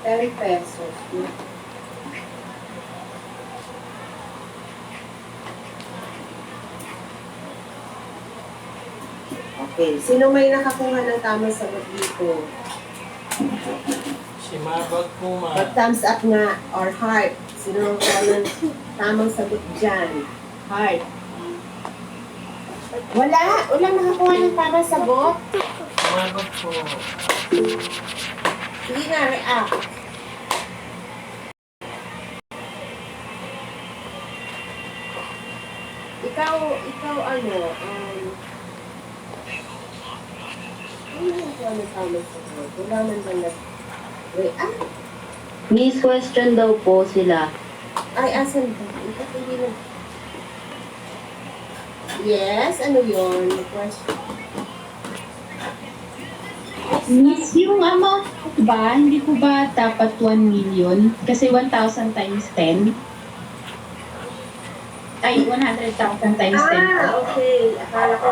10 pesos. Okay. Sino may nakakuha ng tamang sagot dito? Si Mabag po, ma. Pag-thumbs up nga or heart. Sino nakakuha ng tamang sagot dyan? Heart. Wala. Walang nakakuha ng tamang sagot. Si Mabag po. Sige nga, react. Ikaw ano, ano yung ano tamang sagot? Wala man ba react? Miss question daw po sila. Ay, asan ba? Ikaw hindi na. Yes, ano yun? Question. Miss, yung amount po ba, hindi po ba dapat 1 million? Kasi 1,000 times 10? Ay, 100,000 times 10 po. Okay. Akala ko